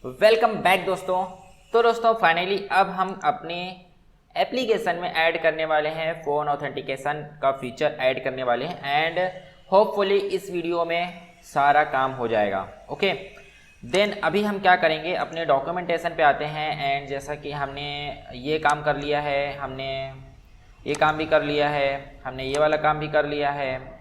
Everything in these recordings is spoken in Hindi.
वेलकम बैक दोस्तों। तो दोस्तों फाइनली अब हम अपने एप्लीकेशन में ऐड करने वाले हैं फ़ोन ऑथेंटिकेशन का फीचर ऐड करने वाले हैं एंड होपफुली इस वीडियो में सारा काम हो जाएगा। ओके देन अभी हम क्या करेंगे, अपने डॉक्यूमेंटेशन पे आते हैं एंड जैसा कि हमने ये काम कर लिया है, हमने ये काम भी कर लिया है, हमने ये वाला काम भी कर लिया है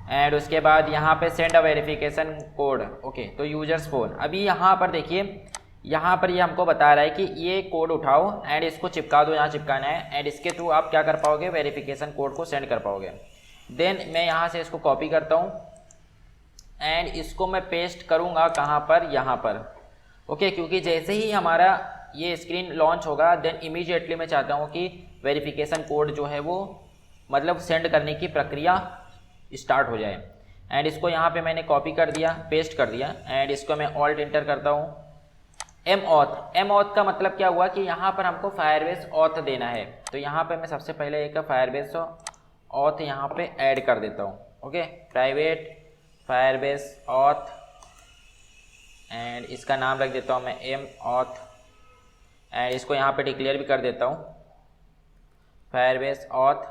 एंड उसके बाद यहाँ पे send a verification code. Okay तो यूजर्स फ़ोन, अभी यहाँ पर देखिए, यहाँ पर ये हमको बता रहा है कि ये कोड उठाओ एंड इसको चिपका दो, यहाँ चिपकाना है एंड इसके थ्रू आप क्या कर पाओगे, वेरिफिकेशन कोड को सेंड कर पाओगे। देन मैं यहाँ से इसको कॉपी करता हूँ एंड इसको मैं पेस्ट करूँगा कहाँ पर, यहाँ पर। ओके क्योंकि जैसे ही हमारा ये स्क्रीन लॉन्च होगा देन इमीडिएटली मैं चाहता हूँ कि वेरिफिकेशन कोड जो है वो मतलब सेंड करने की प्रक्रिया स्टार्ट हो जाए। एंड इसको यहाँ पे मैंने कॉपी कर दिया, पेस्ट कर दिया एंड इसको मैं ऑल्ट इंटर करता हूँ। एम ऑथ का मतलब क्या हुआ कि यहाँ पर हमको फायरबेस ऑथ देना है, तो यहाँ पे मैं सबसे पहले एक फायरबेस ऑथ यहाँ पे ऐड कर देता हूँ। Okay private Firebase auth and इसका नाम रख देता हूँ मैं एम ऑथ एंड इसको यहाँ पे डिक्लेयर भी कर देता हूँ Firebase auth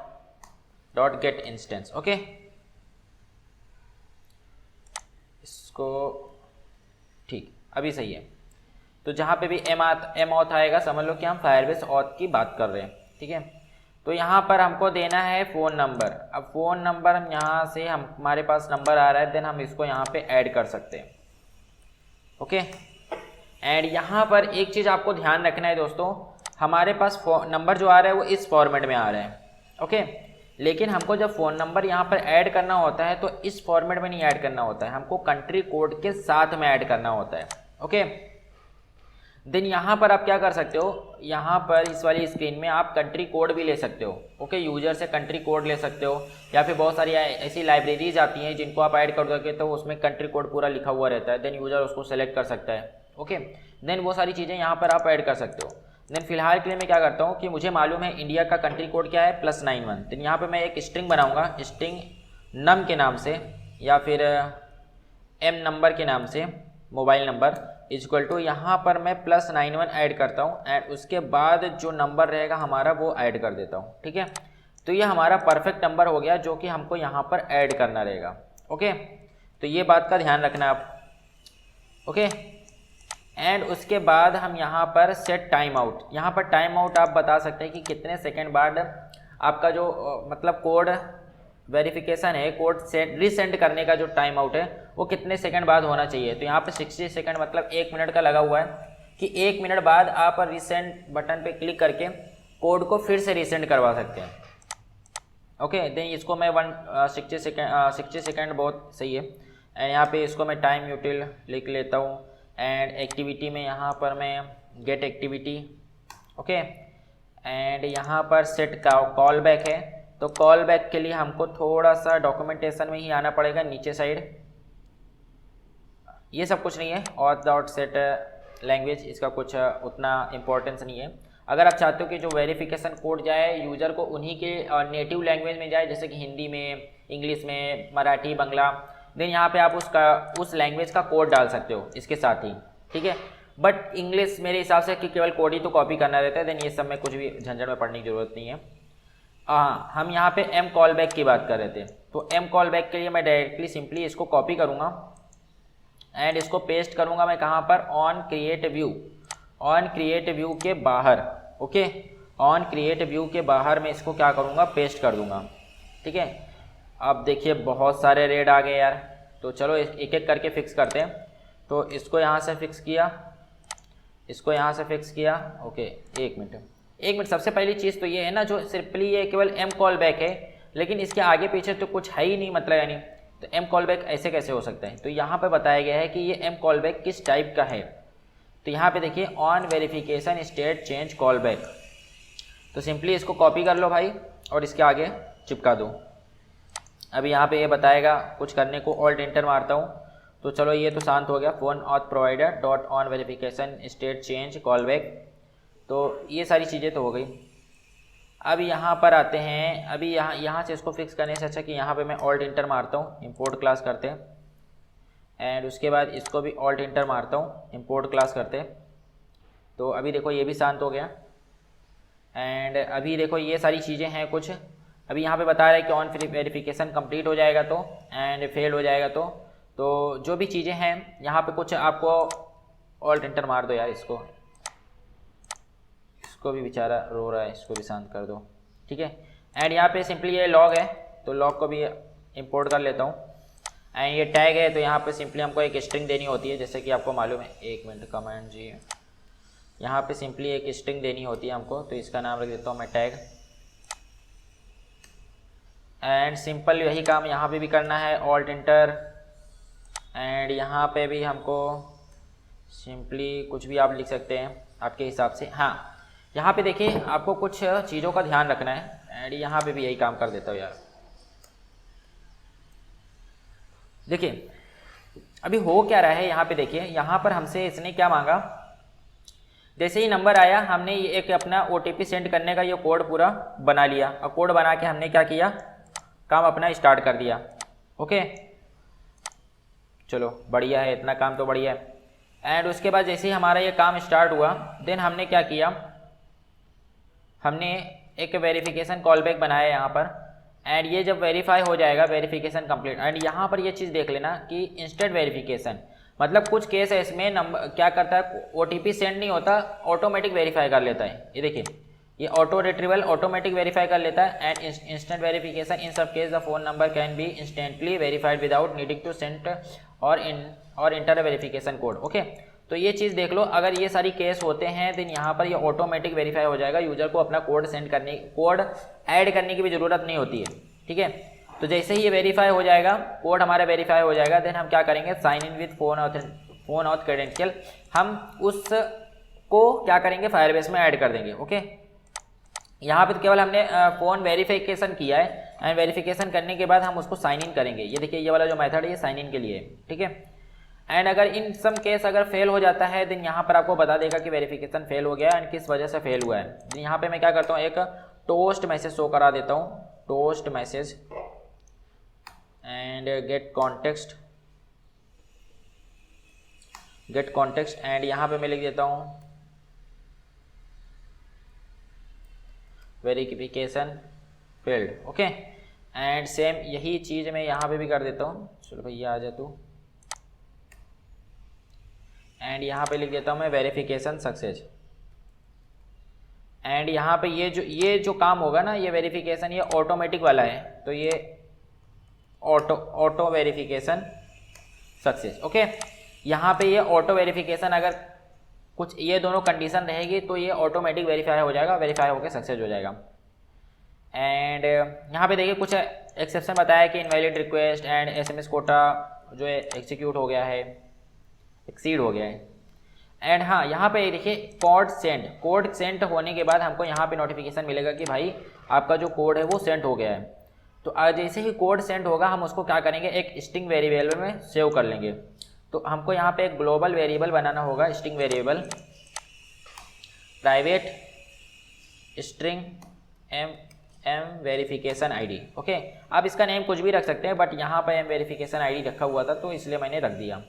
dot gate instance. Okay इसको ठीक अभी सही है। तो जहाँ पे भी एम ऑथ आएगा समझ लो कि हम फायरबेस ऑथ की बात कर रहे हैं। ठीक है तो यहाँ पर हमको देना है फ़ोन नंबर। अब फ़ोन नंबर हम यहाँ से हमारे पास नंबर आ रहा है देन हम इसको यहाँ पे ऐड कर सकते हैं। ओके एंड यहाँ पर एक चीज़ आपको ध्यान रखना है दोस्तों, हमारे पास नंबर जो आ रहा है वो इस फॉर्मेट में आ रहा है। ओके लेकिन हमको जब फ़ोन नंबर यहाँ पर ऐड करना होता है तो इस फॉर्मेट में नहीं ऐड करना होता है, हमको कंट्री कोड के साथ में ऐड करना होता है। ओके देन यहाँ पर आप क्या कर सकते हो, यहाँ पर इस वाली स्क्रीन में आप कंट्री कोड भी ले सकते हो। ओके यूजर से कंट्री कोड ले सकते हो या फिर बहुत सारी ऐसी लाइब्रेरीज आती हैं जिनको आप ऐड कर दोगे तो उसमें कंट्री कोड पूरा लिखा हुआ रहता है, देन यूजर उसको सेलेक्ट कर सकता है। ओके देन वो सारी चीज़ें यहाँ पर आप ऐड कर सकते हो। देन फिलहाल के लिए मैं क्या करता हूँ कि मुझे मालूम है इंडिया का कंट्री कोड क्या है +91। देन यहाँ पर मैं एक स्ट्रिंग बनाऊँगा, स्ट्रिंग नम के नाम से या फिर एम नंबर के नाम से, मोबाइल नंबर इक्वल टू यहाँ पर मैं +91 ऐड करता हूँ एंड उसके बाद जो नंबर रहेगा हमारा वो ऐड कर देता हूँ। ठीक है तो ये हमारा परफेक्ट नंबर हो गया जो कि हमको यहाँ पर ऐड करना रहेगा। ओके तो ये बात का ध्यान रखना आप। ओके एंड उसके बाद हम यहाँ पर सेट टाइम आउट, यहाँ पर टाइम आउट आप बता सकते हैं कि कितने सेकेंड बाद आपका जो मतलब कोड वेरिफिकेशन है, कोड सेंड रीसेंड करने का जो टाइम आउट है वो कितने सेकंड बाद होना चाहिए। तो यहाँ पे 60 सेकंड मतलब 1 मिनट का लगा हुआ है कि 1 मिनट बाद आप रीसेंड बटन पे क्लिक करके कोड को फिर से रीसेंड करवा सकते हैं। ओके देन इसको मैं 60 सेकंड बहुत सही है एंड यहाँ पे इसको मैं टाइम यूटिल लिख लेता हूँ एंड एक्टिविटी में यहाँ पर मैं गेट एक्टिविटी। ओके एंड यहाँ पर सेट का कॉल बैक है, तो कॉल बैक के लिए हमको थोड़ा सा डॉक्यूमेंटेशन में ही आना पड़ेगा नीचे साइड। ये सब कुछ नहीं है ऑथ डॉट सेट लैंग्वेज, इसका कुछ उतना इम्पोर्टेंस नहीं है। अगर आप चाहते हो कि जो वेरिफिकेशन कोड जाए यूज़र को उन्हीं के नेटिव लैंग्वेज में जाए जैसे कि हिंदी में, इंग्लिश में, मराठी, बंगला, देन यहाँ पे आप उस लैंग्वेज का कोड डाल सकते हो इसके साथ ही। ठीक है बट इंग्लिश मेरे हिसाब से कि केवल कोड ही तो कॉपी करना रहता है, देन ये सब में कुछ भी झंझट में पढ़ने की ज़रूरत नहीं है। हाँ हम यहाँ पे एम कॉल बैक की बात कर रहे थे, तो एम कॉल बैक के लिए मैं डायरेक्टली सिंपली इसको कॉपी करूँगा एंड इसको पेस्ट करूँगा मैं कहाँ पर, on create view, on create view के बाहर। ओके ऑन क्रिएट व्यू के बाहर मैं इसको क्या करूँगा, पेस्ट कर दूँगा। ठीक है अब देखिए बहुत सारे रेड आ गए यार, तो चलो एक एक करके फिक्स करते हैं। तो इसको यहाँ से फिक्स किया, इसको यहाँ से फिक्स किया। ओके एक मिनट सबसे पहली चीज़ तो ये है ना, जो सिंपली ये केवल एम कॉल बैक है लेकिन इसके आगे पीछे तो कुछ है ही नहीं, मतलब यानी तो एम कॉल बैक ऐसे कैसे हो सकता है। तो यहाँ पे बताया गया है कि ये एम कॉल बैक किस टाइप का है। तो यहाँ पे देखिए on verification state change call back, तो सिंपली इसको कॉपी कर लो भाई और इसके आगे चिपका दो। अभी यहाँ पे ये बताएगा कुछ करने को, ऑल्ट इंटर मारता हूँ तो चलो ये तो शांत हो गया, phone auth provider dot on verification state change call back, तो ये सारी चीज़ें तो हो गई। अब यहाँ पर आते हैं, अभी यहाँ से इसको फिक्स करने से अच्छा कि यहाँ पे मैं ऑल्ट इंटर मारता हूँ, इंपोर्ट क्लास करते हैं एंड उसके बाद इसको भी ऑल्ट इंटर मारता हूँ, इंपोर्ट क्लास करते। तो अभी देखो ये भी शांत हो गया। एंड अभी देखो ये सारी चीज़ें हैं कुछ, अभी यहाँ पे बता रहा है कि ऑन वेरिफिकेशन कंप्लीट हो जाएगा तो एंड फेल हो जाएगा तो जो भी चीज़ें हैं यहाँ पे कुछ आपको ऑल्ट इंटर मार दो यार, इसको भी बेचारा रो रहा है, इसको भी शांत कर दो, ठीक है। एंड यहाँ पे सिंपली ये लॉग है तो लॉग को भी इंपोर्ट कर लेता हूँ। एंड ये टैग है तो यहाँ पे सिंपली हमको एक स्ट्रिंग देनी होती है, जैसे कि आपको मालूम है। एक मिनट कमेंट जी, यहाँ पे सिंपली एक स्ट्रिंग देनी होती है हमको, तो इसका नाम रख देता हूँ मैं टैग। एंड सिंपल यही काम यहाँ पे भी करना है, ऑल्ट इंटर। एंड यहाँ पे भी हमको सिंपली कुछ भी आप लिख सकते हैं आपके हिसाब से। हाँ, यहाँ पे देखिए आपको कुछ चीज़ों का ध्यान रखना है। एंड यहाँ पे भी यही काम कर देता हूँ यार। देखिए अभी हो क्या रहा है यहाँ पे, देखिए यहाँ पर हमसे इसने क्या मांगा, जैसे ही नंबर आया हमने ये एक अपना OTP सेंड करने का ये कोड पूरा बना लिया, और कोड बना के हमने क्या किया, काम अपना स्टार्ट कर दिया। ओके चलो बढ़िया है, इतना काम तो बढ़िया है। एंड उसके बाद जैसे ही हमारा ये काम स्टार्ट हुआ, देन हमने क्या किया, हमने एक वेरिफिकेशन कॉल बैक बनाया यहाँ पर। एंड ये जब वेरीफाई हो जाएगा, वेरिफिकेशन कंप्लीट, एंड यहाँ पर ये चीज़ देख लेना कि इंस्टेंट वेरिफिकेशन, मतलब कुछ केस है इसमें नंबर क्या करता है, OTP सेंड नहीं होता, ऑटोमेटिक वेरीफाई कर लेता है। ये देखिए ये ऑटो रिट्रीवल ऑटोमेटिक वेरीफाई कर लेता है। एंड इंस्टेंट वेरिफिकेशन इन सब case the phone number can be instantly verified without needing to send और इंटर वेरिफिकेशन कोड। ओके तो ये चीज़ देख लो, अगर ये सारी केस होते हैं देन यहाँ पर ये ऑटोमेटिक वेरीफाई हो जाएगा, यूजर को अपना कोड ऐड करने की भी ज़रूरत नहीं होती है, ठीक है। तो जैसे ही ये वेरीफाई हो जाएगा, कोड हमारा वेरीफाई हो जाएगा, देन हम क्या करेंगे, sign in with phone auth credential, हम उसको क्या करेंगे, फायरबेस में ऐड कर देंगे। ओके यहाँ पे तो केवल हमने फ़ोन वेरिफिकेशन किया है, एंड वेरिफिकेशन करने के बाद हम उसको साइन इन करेंगे। ये देखिए ये वाला जो मेथड है ये साइन इन के लिए है, ठीक है। एंड अगर इन सम केस अगर फेल हो जाता है देन यहाँ पर आपको बता देगा कि वेरिफिकेशन फेल हो गया एंड किस वजह से फेल हुआ है। यहाँ पे मैं क्या करता हूँ, एक टोस्ट मैसेज शो करा देता हूँ, toast message and get context and यहाँ पे मैं लिख देता हूँ verification failed. Okay and same यही चीज़ मैं यहाँ पे भी कर देता हूँ। चलो भैया आ जा तू। एंड यहाँ पे लिख देता हूँ मैं वेरिफिकेशन सक्सेस। एंड यहाँ पे ये जो काम होगा ना, ये वेरिफिकेशन ये ऑटोमेटिक वाला है, तो ये ऑटो वेरिफिकेशन सक्सेस। ओके यहाँ पे ये ऑटो वेरिफिकेशन अगर कुछ ये दोनों कंडीशन रहेगी तो ये ऑटोमेटिक वेरीफाई हो जाएगा, वेरीफाई होकर सक्सेस हो जाएगा। एंड यहाँ पे देखिए कुछ एक्सेप्शन बताया कि invalid request and SMS quota जो है एग्जीक्यूट हो गया है, एक्सीड हो गया है। एंड हाँ यहाँ पे देखिए कोड सेंड होने के बाद हमको यहाँ पे नोटिफिकेशन मिलेगा कि भाई आपका जो कोड है वो सेंड हो गया है। तो जैसे ही कोड सेंड होगा हम उसको क्या करेंगे, एक स्ट्रिंग वेरिएबल में सेव कर लेंगे। तो हमको यहाँ पे एक ग्लोबल वेरिएबल बनाना होगा, string variable private string M verification ID. Okay आप इसका नेम कुछ भी रख सकते हैं, बट यहाँ पर एम वेरिफिकेशन आईडी रखा हुआ था तो इसलिए मैंने रख दिया।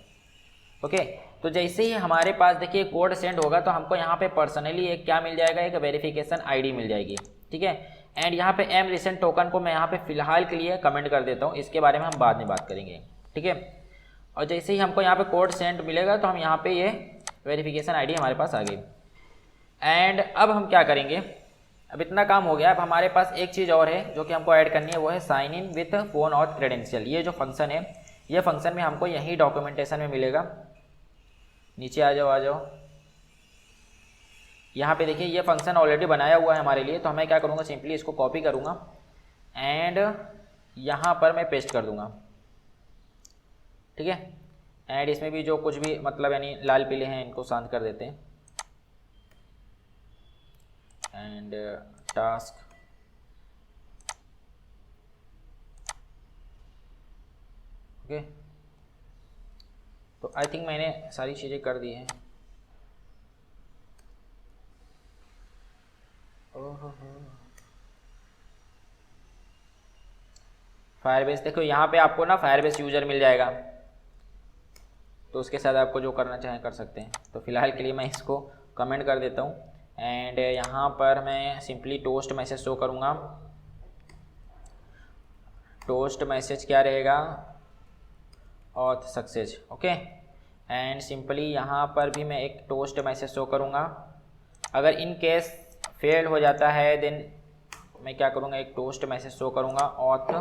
ओके तो जैसे ही हमारे पास देखिए कोड सेंड होगा तो हमको यहाँ पे पर्सनली एक क्या मिल जाएगा, एक वेरिफिकेशन आईडी मिल जाएगी, ठीक है। एंड यहाँ पे एम रिसेंट टोकन को मैं यहाँ पे फिलहाल के लिए कमेंट कर देता हूँ, इसके बारे में हम बाद में बात करेंगे, ठीक है। और जैसे ही हमको यहाँ पे कोड सेंड मिलेगा तो हम यहाँ पे ये वेरिफिकेशन आईडी हमारे पास आ गई। एंड अब हम क्या करेंगे, अब इतना काम हो गया, अब हमारे पास एक चीज़ और है जो कि हमको ऐड करनी है, वो है sign in with phone auth credential. ये जो फंक्शन है, ये फंक्शन में हमको यही डॉक्यूमेंटेशन में मिलेगा। नीचे आ जाओ, यहाँ पे देखिए ये फंक्शन ऑलरेडी बनाया हुआ है हमारे लिए, तो मैं क्या करूँगा, सिंपली इसको कॉपी करूँगा एंड यहाँ पर मैं पेस्ट कर दूँगा, ठीक है। एंड इसमें भी जो कुछ भी मतलब यानी लाल पीले हैं इनको शांत कर देते हैं। एंड टास्क ओके तो आई थिंक मैंने सारी चीज़ें कर दी हैं। फायरबेस देखो यहाँ पे आपको ना फायरबेस यूजर मिल जाएगा, तो उसके साथ आपको जो करना चाहें कर सकते हैं। तो फिलहाल के लिए मैं इसको कमेंट कर देता हूँ एंड यहाँ पर मैं सिंपली टोस्ट मैसेज शो करूँगा। टोस्ट मैसेज क्या रहेगा, auth success, okay. And simply यहाँ पर भी मैं एक टोस्ट मैसेज शो करूँगा। अगर इन केस फेल हो जाता है देन मैं क्या करूँगा, एक टोस्ट मैसेज शो करूँगा, auth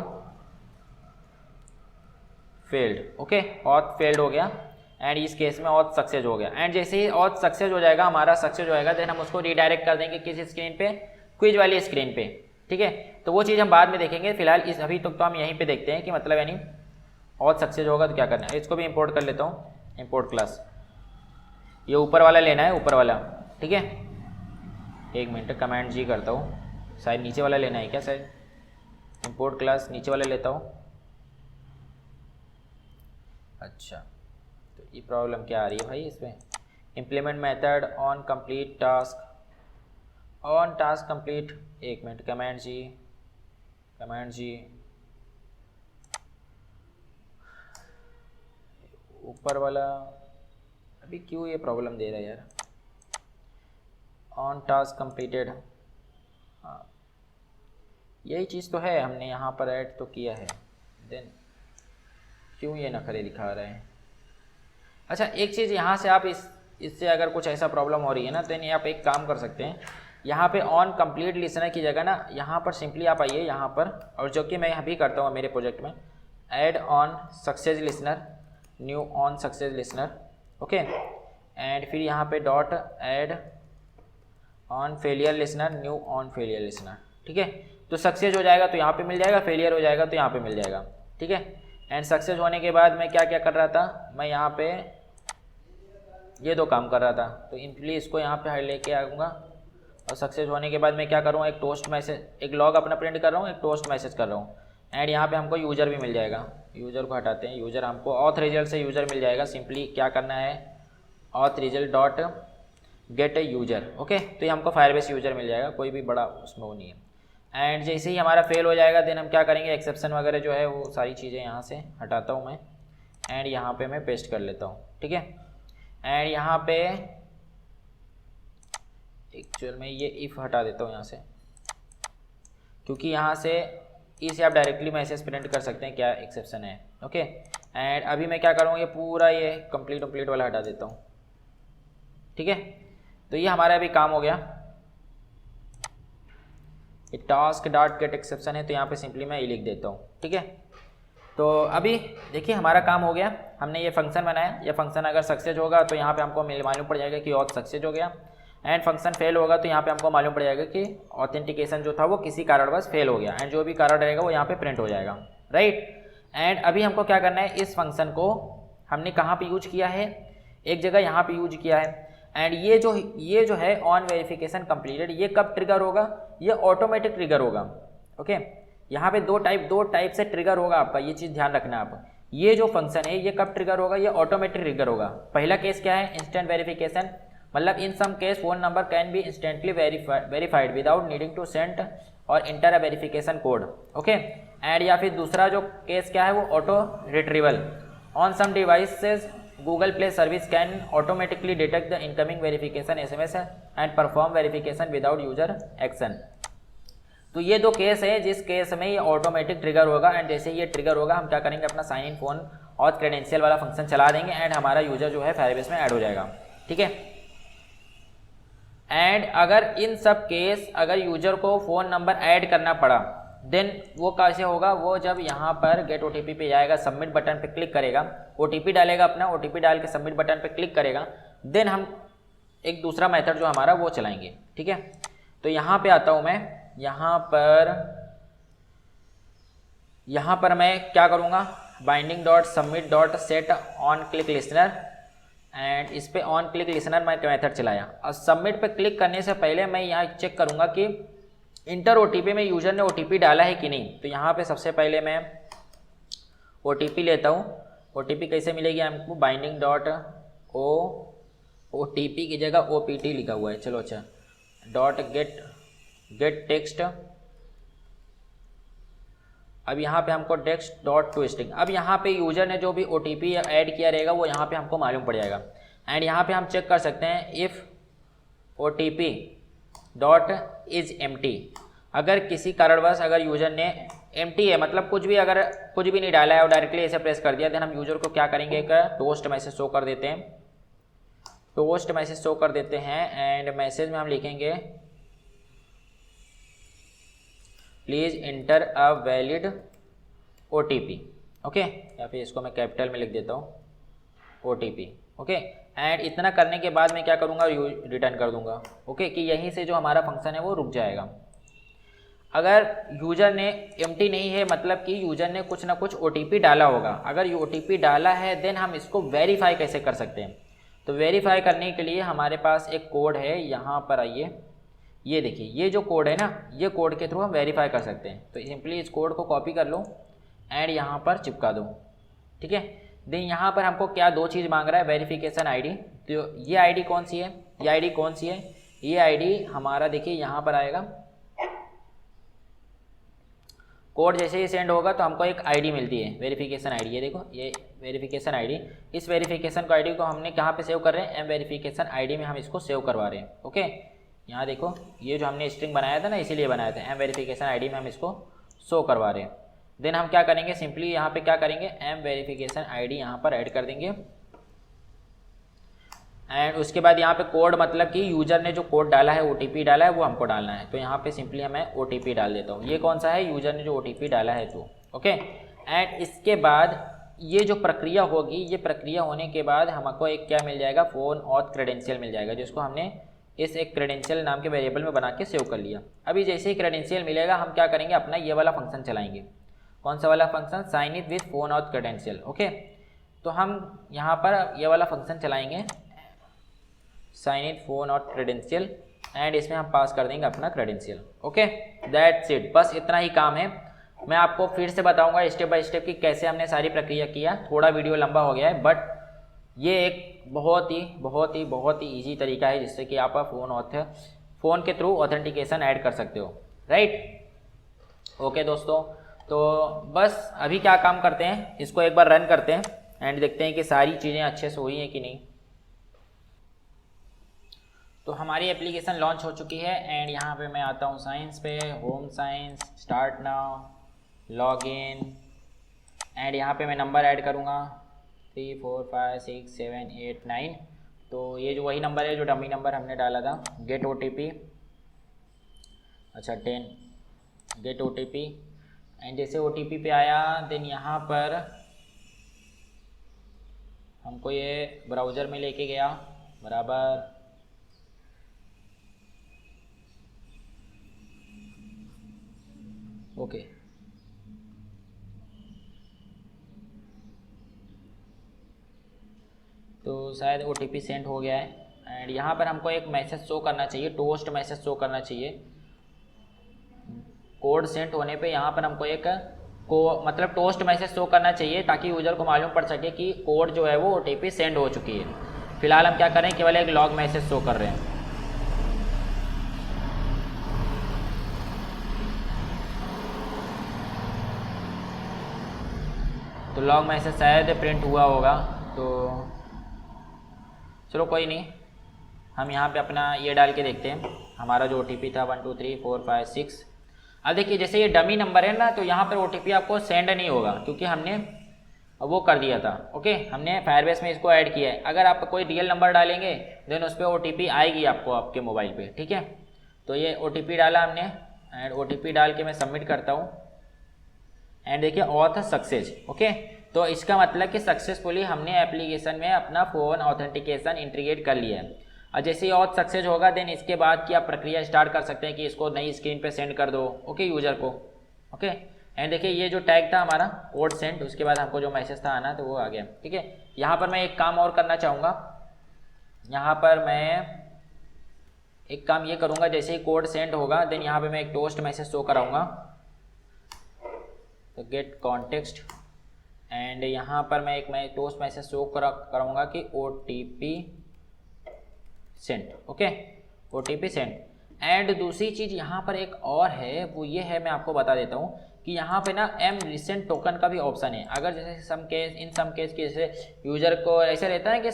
failed, okay. Auth failed हो गया एंड इस केस में ऑथ सक्सेस हो गया। एंड जैसे ही ऑथ सक्सेस हो जाएगा, हमारा सक्सेस हो जाएगा, देन हम उसको रीडायरेक्ट कर देंगे किस स्क्रीन पे, क्विज वाली स्क्रीन पे, ठीक है। तो वो चीज़ हम बाद में देखेंगे, फिलहाल इस अभी तक तो हम यहीं पे देखते हैं कि मतलब यानी ऑथ सक्सेस होगा तो क्या करना है। इसको भी इंपोर्ट कर लेता हूँ, इंपोर्ट क्लास, ये ऊपर वाला लेना है, ऊपर वाला, ठीक है। एक मिनट, कमांड जी करता हूँ, शायद नीचे वाला लेना है क्या, शायद इंपोर्ट क्लास नीचे वाला लेता हूँ। अच्छा, तो ये प्रॉब्लम क्या आ रही है भाई इसमें, implement method on complete task, on task complete, एक मिनट, कमांड जी, कमांड जी, ऊपर वाला अभी क्यों ये प्रॉब्लम दे रहा है यार, ऑन टास्क कंप्लीटेड, हाँ यही चीज़ तो है, हमने यहाँ पर ऐड तो किया है, देन क्यों ये नखरे दिखा रहे हैं। अच्छा, एक चीज़ यहाँ से आप इससे अगर कुछ ऐसा प्रॉब्लम हो रही है ना, तो ये आप एक काम कर सकते हैं, यहाँ पे ऑन कंप्लीट लिसनर की जगह ना यहाँ पर सिंपली आप आइए यहाँ पर, और जो कि मैं अभी करता हूँ मेरे प्रोजेक्ट में, add on success listener, new on success listener, okay. And फिर यहाँ पे dot add on failure listener, new on failure listener, ठीक है। तो सक्सेस हो जाएगा तो यहाँ पे मिल जाएगा, फेलियर हो जाएगा तो यहाँ पे मिल जाएगा, ठीक है। एंड सक्सेस होने के बाद मैं क्या क्या कर रहा था, मैं यहाँ पे ये दो काम कर रहा था, तो इम्पली इसको यहाँ पे लेके आऊँगा, और सक्सेस होने के बाद मैं क्या करूँगा, एक टोस्ट मैसेज, एक लॉग अपना प्रिंट कर रहा हूँ, एक टोस्ट मैसेज कर रहा हूँ। एंड यहाँ पे हमको यूज़र भी मिल जाएगा, यूज़र को हटाते हैं, यूज़र हमको ऑथ रिजल्ट से यूज़र मिल जाएगा। सिंपली क्या करना है, ऑथ रिजल्ट डॉट गेट ए यूज़र, ओके। तो ये हमको फायरबेस यूज़र मिल जाएगा, कोई भी बड़ा उसमें वो नहीं है। एंड जैसे ही हमारा फेल हो जाएगा देन हम क्या करेंगे, एक्सेप्शन वगैरह जो है वो सारी चीज़ें यहाँ से हटाता हूँ मैं, एंड यहाँ पे मैं पेस्ट कर लेता हूँ, ठीक है। एंड यहाँ पे एक्चुअल में ये इफ़ हटा देता हूँ यहाँ से, क्योंकि यहाँ से इसे आप डायरेक्टली मैसेज प्रिंट कर सकते हैं क्या एक्सेप्शन है, ओके। एंड अभी मैं क्या करूँगा, ये पूरा ये कंप्लीट वाला हटा देता हूँ, ठीक है। तो ये हमारा अभी काम हो गया, ये टास्क डॉट गेट एक्सेप्शन है, तो यहाँ पे सिंपली मैं ये लिख देता हूँ, ठीक है। तो अभी देखिए हमारा काम हो गया, हमने ये फंक्शन बनाया, ये फंक्शन अगर सक्सेस होगा तो यहाँ पे हमको मालूम पड़ जाएगा कि ऑथ सक्सेस हो गया, एंड फंक्शन फेल होगा तो यहाँ पे हमको मालूम पड़ जाएगा कि ऑथेंटिकेशन जो था वो किसी कारणवश फेल हो गया, एंड जो भी कारण रहेगा वो यहाँ पे प्रिंट हो जाएगा, राइट। एंड अभी हमको क्या करना है, इस फंक्शन को हमने कहाँ पे यूज किया है, एक जगह यहाँ पे यूज किया है। एंड ये जो है ऑन वेरिफिकेशन कंप्लीटेड, ये कब ट्रिगर होगा, ये ऑटोमेटिक ट्रिगर होगा, ओके। यहाँ पे दो टाइप से ट्रिगर होगा आपका, ये चीज़ ध्यान रखना आप। ये जो फंक्शन है ये कब ट्रिगर होगा, ये ऑटोमेटिक ट्रिगर होगा। पहला केस क्या है, इंस्टेंट वेरिफिकेशन, मतलब in some case phone number can be instantly verified without needing to send और enter a verification code, okay. And या फिर दूसरा जो केस क्या है वो auto retrieval, on some devices Google Play service can automatically detect the incoming verification SMS and perform verification without user action. तो ये दो केस है जिस केस में ये ऑटोमेटिक ट्रिगर होगा, एंड जैसे ये ट्रिगर होगा हम क्या करेंगे, अपना साइन इन फोन और क्रेडेंशियल वाला फंक्शन चला देंगे, एंड हमारा यूजर जो है फायरबेस में ऐड हो जाएगा, ठीक है। एंड अगर इन सब केस अगर यूजर को फ़ोन नंबर ऐड करना पड़ा देन वो कैसे होगा, वो जब यहाँ पर गेट OTP पे जाएगा, सबमिट बटन पे क्लिक करेगा, OTP डालेगा अपना, OTP डाल के सबमिट बटन पे क्लिक करेगा, देन हम एक दूसरा मेथड जो हमारा वो चलाएंगे, ठीक है। तो यहाँ पे आता हूँ मैं, यहाँ पर मैं क्या करूँगा, binding dot submit dot set on click listener, and इस पे ऑन क्लिक लिसनर मैं मेथड चलाया, और सबमिट पे क्लिक करने से पहले मैं यहाँ चेक करूँगा कि इंटर OTP में यूजर ने OTP डाला है कि नहीं। तो यहाँ पे सबसे पहले मैं OTP लेता हूँ, OTP कैसे मिलेगी हमको, बाइंडिंग डॉट OTP की जगह OPT लिखा हुआ है, चलो अच्छा, डॉट गेट टेक्स्ट अब यहाँ पे हमको टेक्स्ट डॉट टू स्ट्रिंग, अब यहाँ पे यूजर ने जो भी OTP ऐड किया रहेगा वो यहाँ पे हमको मालूम पड़ जाएगा। एंड यहाँ पे हम चेक कर सकते हैं if OTP dot is empty, अगर किसी कारणवश अगर यूजर ने एम्प्टी है मतलब कुछ भी अगर कुछ भी नहीं डाला है और डायरेक्टली ऐसे प्रेस कर दिया, देन हम यूजर को क्या करेंगे, एक टोस्ट मैसेज शो कर देते हैं, टोस्ट मैसेज शो कर देते हैं। एंड मैसेज में हम लिखेंगे please inter a valid OTP, okay, या फिर इसको मैं कैपिटल में लिख देता हूँ OTP, ओके। एंड इतना करने के बाद मैं क्या करूँगा, रिटर्न कर दूँगा, ओके, कि यहीं से जो हमारा फंक्शन है वो रुक जाएगा। अगर यूजर ने एम्प्टी नहीं है मतलब कि यूजर ने कुछ ना कुछ OTP डाला होगा, अगर ये OTP डाला है देन हम इसको वेरीफाई कैसे कर सकते हैं। तो वेरीफाई करने के लिए हमारे पास एक कोड है, यहाँ पर आइए, ये देखिए ये जो कोड है ना, ये कोड के थ्रू हम वेरीफाई कर सकते हैं। तो सिंपली इस कोड को कॉपी कर लो एंड यहाँ पर चिपका दो, ठीक है। देन यहाँ पर हमको क्या दो चीज़ मांग रहा है, वेरिफिकेशन आईडी। तो ये आईडी कौन सी है, ये आईडी कौन सी है, ये आईडी हमारा देखिए यहाँ पर आएगा, कोड जैसे ही सेंड होगा तो हमको एक आईडी मिलती है, वेरिफिकेशन आईडी। ये देखो ये वेरिफिकेशन आईडी, इस वेरिफिकेशन को आईडी को हमने कहाँ पे सेव कर रहे हैं, एम वेरिफिकेशन आईडी में हम इसको सेव करवा रहे हैं, ओके। यहाँ देखो ये जो हमने स्ट्रिंग बनाया था ना, इसीलिए बनाया था, एम वेरिफिकेशन आईडी में हम इसको शो करवा रहे हैं। देन हम क्या करेंगे, सिंपली यहाँ पे क्या करेंगे, एम वेरिफिकेशन आईडी यहाँ पर ऐड कर देंगे। एंड उसके बाद यहाँ पे कोड मतलब कि यूजर ने जो कोड डाला है, OTP डाला है, वो हमको डालना है। तो यहाँ पे सिंपली मैं OTP डाल देता हूँ। ये कौन सा है, यूजर ने जो OTP डाला है तो, ओके। एंड इसके बाद ये जो प्रक्रिया होगी, ये प्रक्रिया होने के बाद हमको एक क्या मिल जाएगा, फ़ोन ऑथ क्रेडेंशियल मिल जाएगा, जिसको हमने इस एक क्रेडेंशियल नाम के वेरिएबल में बना के सेव कर लिया। अभी जैसे ही क्रेडेंशियल मिलेगा हम क्या करेंगे, अपना ये वाला फंक्शन चलाएंगे। कौन सा वाला function, sign in with phone auth credential, okay. तो हम यहाँ पर ये वाला फंक्शन चलाएंगे, sign in phone auth credential, and इसमें हम पास कर देंगे अपना क्रेडेंशियल, ओके। दैट्स इट, बस इतना ही काम है। मैं आपको फिर से बताऊंगा स्टेप बाय स्टेप कि कैसे हमने सारी प्रक्रिया किया। थोड़ा वीडियो लंबा हो गया है, बट ये एक बहुत ही ईजी तरीका है जिससे कि आप फ़ोन के थ्रू ऑथेंटिकेशन ऐड कर सकते हो, राइट। ओके दोस्तों, तो बस अभी क्या काम करते हैं, इसको एक बार रन करते हैं एंड देखते हैं कि सारी चीज़ें अच्छे से हुई हैं कि नहीं। तो हमारी एप्लीकेशन लॉन्च हो चुकी है एंड यहाँ पे मैं आता हूँ साइंस पे, home science, start now, login, and यहाँ पे मैं नंबर ऐड करूँगा 3 4 5 6 7 8 9। तो ये जो वही नंबर है जो डमी नंबर हमने डाला था, गेट OTP, अच्छा 10, गेट OTP। एंड जैसे OTP पे आया देन यहाँ पर हमको ये ब्राउज़र में लेके गया बराबर, ओके। तो शायद OTP सेंड हो गया है एंड यहाँ पर हमको एक मैसेज शो करना चाहिए, टोस्ट मैसेज शो करना चाहिए। कोड सेंड होने पे यहाँ पर हमको एक मतलब टोस्ट मैसेज शो करना चाहिए ताकि यूज़र को मालूम पड़ सके कि कोड जो है वो OTP सेंड हो चुकी है। फिलहाल हम क्या करें, केवल एक लॉग मैसेज शो कर रहे हैं। तो लॉग मैसेज शायद प्रिंट हुआ होगा, तो चलो कोई नहीं, हम यहाँ पे अपना ये डाल के देखते हैं। हमारा जो OTP था 1 2 3 4 5 6। अब देखिए जैसे ये डमी नंबर है ना, तो यहाँ पर OTP आपको सेंड नहीं होगा क्योंकि हमने वो कर दिया था, ओके। हमने फायरबेस में इसको ऐड किया है। अगर आप कोई रियल नंबर डालेंगे देन उस पर OTP आएगी आपको आपके मोबाइल पे, ठीक है। तो ये OTP डाला हमने एंड OTP डाल के मैं सबमिट करता हूँ एंड देखिए ऑथ सक्सेस, ओके। तो इसका मतलब कि सक्सेसफुली हमने एप्लीकेशन में अपना फ़ोन ऑथेंटिकेशन इंटीग्रेट कर लिया है। और जैसे ही ऑथ सक्सेस होगा देन इसके बाद की आप प्रक्रिया स्टार्ट कर सकते हैं कि इसको नई स्क्रीन पे सेंड कर दो, ओके, यूज़र को, ओके। एंड देखिए ये जो टैग था हमारा कोड सेंड, उसके बाद हमको जो मैसेज था आना तो वो आ गया, ठीक है। यहाँ पर मैं एक काम और करना चाहूँगा, यहाँ पर मैं एक काम ये करूँगा, जैसे ही कोड सेंड होगा देन यहाँ पर मैं एक टोस्ट मैसेज शो कराऊँगा, तो गेट कॉन्टेक्स्ट, एंड यहाँ पर मैं टोस्ट मैसेज शो कराऊँगा कि OTP send, okay, OTP send. And दूसरी चीज़ यहाँ पर एक और है, वो ये है, मैं आपको बता देता हूँ कि यहाँ पे ना एम रिसेंट टोकन का भी ऑप्शन है। अगर जैसे सम केस की जैसे यूजर को ऐसा रहता है कि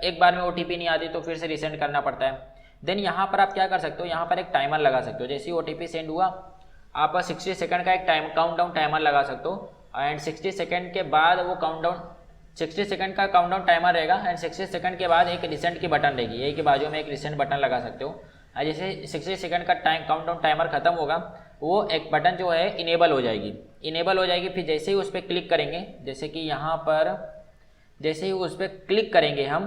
एक बार में OTP नहीं आती तो फिर से रिसेंड करना पड़ता है, देन यहाँ पर आप क्या कर सकते हो, यहाँ पर एक टाइमर लगा सकते हो। जैसे ही OTP सेंड हुआ आप 60 सेकंड का एक काउंटडाउन टाइमर लगा सकते हो, एंड 60 सेकंड के बाद वो 60 सेकंड का काउंटडाउन टाइमर रहेगा, एंड 60 सेकंड के बाद एक रिसेंट की बटन रहेगी, यही के बाजू में एक रिसेंट बटन लगा सकते हो। जैसे 60 सेकंड का काउंटडाउन टाइमर खत्म होगा, वो एक बटन जो है इनेबल हो जाएगी। फिर जैसे ही उस पर क्लिक करेंगे, जैसे कि यहाँ पर जैसे ही उस पर क्लिक करेंगे हम,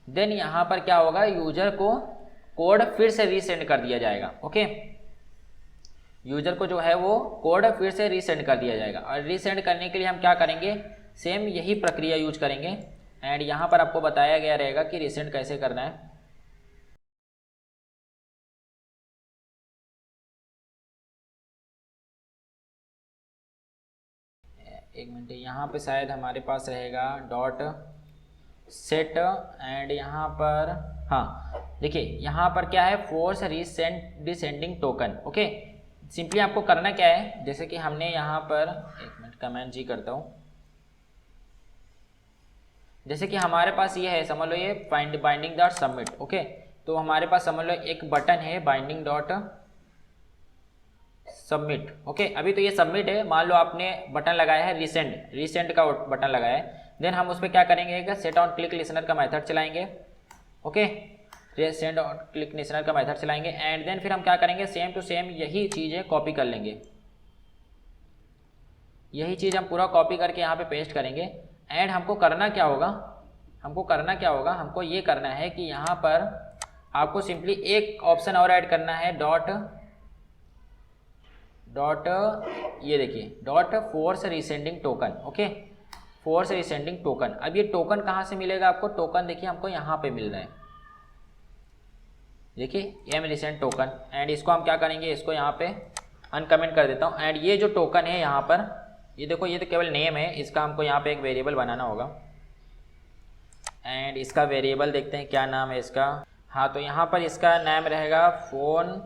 देन यहाँ पर क्या होगा, यूजर को कोड फिर से रीसेंड कर दिया जाएगा। ओके, यूजर को जो है वो कोड फिर से रीसेंड कर दिया जाएगा। और रीसेंड करने के लिए हम क्या करेंगे, सेम यही प्रक्रिया यूज करेंगे, एंड यहाँ पर आपको बताया गया रहेगा कि रीसेंड कैसे करना है। एक मिनट, यहाँ पे शायद हमारे पास रहेगा डॉट सेट, एंड यहाँ पर हाँ देखिए यहाँ पर क्या है, force resending token. Okay, simply आपको करना क्या है, जैसे कि हमने यहाँ पर एक मिनट कमेंट जी करता हूँ, जैसे कि हमारे पास ये है, समझ लो ये बाइंडिंग डॉट सबमिट। ओके, तो हमारे पास समझ लो एक बटन है बाइंडिंग डॉट सबमिट। ओके, अभी तो ये सबमिट है, मान लो आपने बटन लगाया है रिसेंट का बटन लगाया है, देन हम उस पर क्या करेंगे, सेट ऑन क्लिक लिसनर का मेथड चलाएंगे। Okay, set on click listener का मेथड चलाएंगे, एंड देन फिर हम क्या करेंगे, सेम टू सेम यही चीज़ें कॉपी कर लेंगे, यही चीज़ हम पूरा कॉपी करके यहाँ पे पेस्ट करेंगे। एंड हमको करना क्या होगा, हमको ये करना है कि यहाँ पर आपको सिंपली एक ऑप्शन और ऐड करना है, ये देखिए dot force resending token. Okay, force resending token. अब ये टोकन कहाँ से मिलेगा आपको, टोकन देखिए हमको यहाँ पे मिल रहा है, देखिए एम रिसेंट टोकन, एंड इसको हम क्या करेंगे, इसको यहाँ पे अनकमेंट कर देता हूँ। एंड ये जो टोकन है यहाँ पर, ये देखो ये तो केवल नेम है, इसका हमको यहाँ पे एक वेरिएबल बनाना होगा, एंड इसका वेरिएबल देखते हैं क्या नाम है इसका। हाँ, तो यहाँ पर इसका नाम रहेगा phone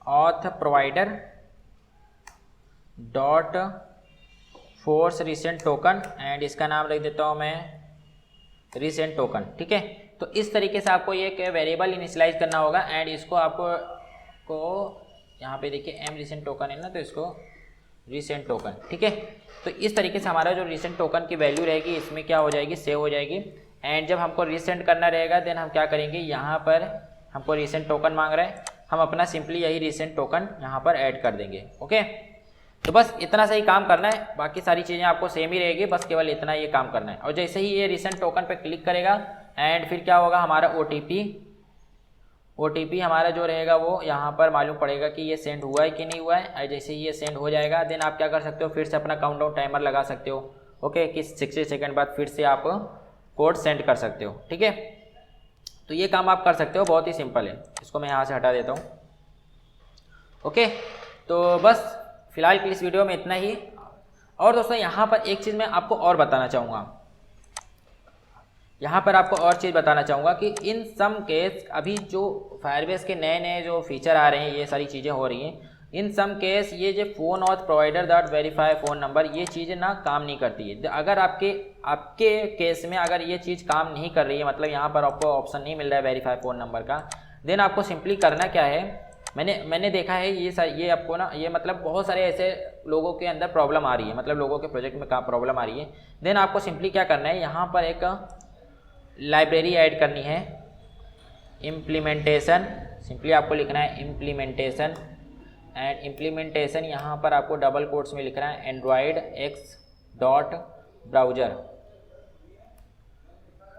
auth provider dot force recent token, and इसका नाम लिख देता हूँ मैं रिसेंट टोकन। ठीक है, तो इस तरीके से आपको ये वेरिएबल इनिशियलाइज करना होगा, एंड इसको आपको यहाँ पे देखिए एम रिसेंट टोकन है ना, तो इसको रिसेंट टोकन। ठीक है, तो इस तरीके से हमारा जो रिसेंट टोकन की वैल्यू रहेगी इसमें क्या हो जाएगी, सेव हो जाएगी। एंड जब हमको रिसेंट करना रहेगा, देन हम क्या करेंगे, यहाँ पर हमको रिसेंट टोकन मांग रहा है, हम अपना सिंपली यही रिसेंट टोकन यहाँ पर ऐड कर देंगे। ओके, तो बस इतना सा ही काम करना है, बाकी सारी चीज़ें आपको सेम ही रहेगी, बस केवल इतना ये काम करना है। और जैसे ही ये रिसेंट टोकन पे क्लिक करेगा, एंड फिर क्या होगा, हमारा OTP हमारा जो रहेगा वो यहाँ पर मालूम पड़ेगा कि ये सेंड हुआ है कि नहीं हुआ है। और जैसे ही ये सेंड हो जाएगा, देन आप क्या कर सकते हो, फिर से अपना काउंटडाउन टाइमर लगा सकते हो। ओके, कि 60 सेकंड बाद फिर से आप कोड सेंड कर सकते हो। ठीक है, तो ये काम आप कर सकते हो, बहुत ही सिंपल है। इसको मैं यहाँ से हटा देता हूँ। ओके, तो बस फिलहाल की इस वीडियो में इतना ही। और दोस्तों यहाँ पर एक चीज़ मैं आपको और बताना चाहूँगा, कि इन सम केस अभी जो फायरबेस के नए जो फीचर आ रहे हैं, ये सारी चीज़ें हो रही हैं, इन सम केस ये जो phone auth provider dot verify phone number, ये चीज़ें ना काम नहीं करती है। अगर आपके केस में अगर ये चीज़ काम नहीं कर रही है, मतलब यहाँ पर आपको ऑप्शन नहीं मिल रहा है वेरीफाई फ़ोन नंबर का, देन आपको सिंपली करना क्या है, मैंने देखा है ये आपको ना, ये मतलब बहुत सारे ऐसे लोगों के अंदर प्रॉब्लम आ रही है, मतलब लोगों के प्रोजेक्ट में प्रॉब्लम आ रही है। देन आपको सिंपली क्या करना है, यहाँ पर एक लाइब्रेरी ऐड करनी है, इम्प्लीमेंटेशन। सिंपली आपको लिखना है इम्प्लीमेंटेशन, एंड इम्प्लीमेंटेशन यहाँ पर आपको डबल कोट्स में लिखना है Android x dot browser.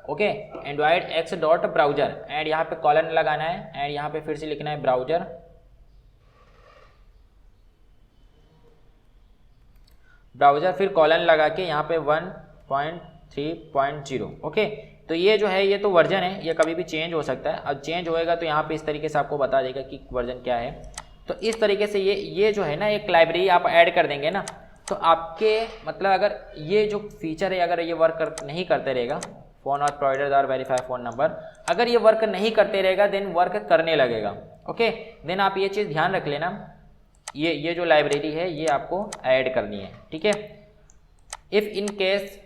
Okay, Android x dot browser, and यहाँ पे कॉलन लगाना है, एंड यहाँ पे फिर से लिखना है ब्राउज़र, फिर कॉलन लगा के यहाँ पे 1.3.0। ओके, तो ये जो है ये तो वर्जन है, ये कभी भी चेंज हो सकता है। अब चेंज होएगा तो यहाँ पे इस तरीके से आपको बता देगा कि वर्जन क्या है। तो इस तरीके से ये जो है ना, एक लाइब्रेरी आप ऐड कर देंगे ना, तो आपके मतलब अगर ये जो फीचर है अगर ये वर्क नहीं करते रहेगा, फोन और प्रोवाइडर और वेरीफाई फ़ोन नंबर, अगर ये वर्क नहीं करते रहेगा, देन वर्क करने लगेगा। ओके, देन आप ये चीज़ ध्यान रख लेना ये जो लाइब्रेरी है ये आपको ऐड करनी है, ठीक है। If in case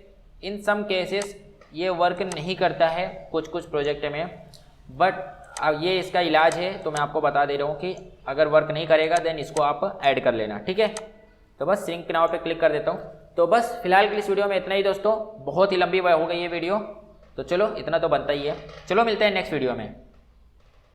in some cases ये वर्क नहीं करता है कुछ कुछ प्रोजेक्ट में, बट अब ये इसका इलाज है, तो मैं आपको बता दे रहा हूँ कि अगर वर्क नहीं करेगा देन इसको आप ऐड कर लेना, ठीक है। तो बस सिंक नाउ पे क्लिक कर देता हूँ। तो बस फिलहाल के लिए इस वीडियो में इतना ही दोस्तों, बहुत ही लंबी हो गई ये वीडियो, तो चलो इतना तो बनता ही है। चलो मिलते हैं नेक्स्ट वीडियो में।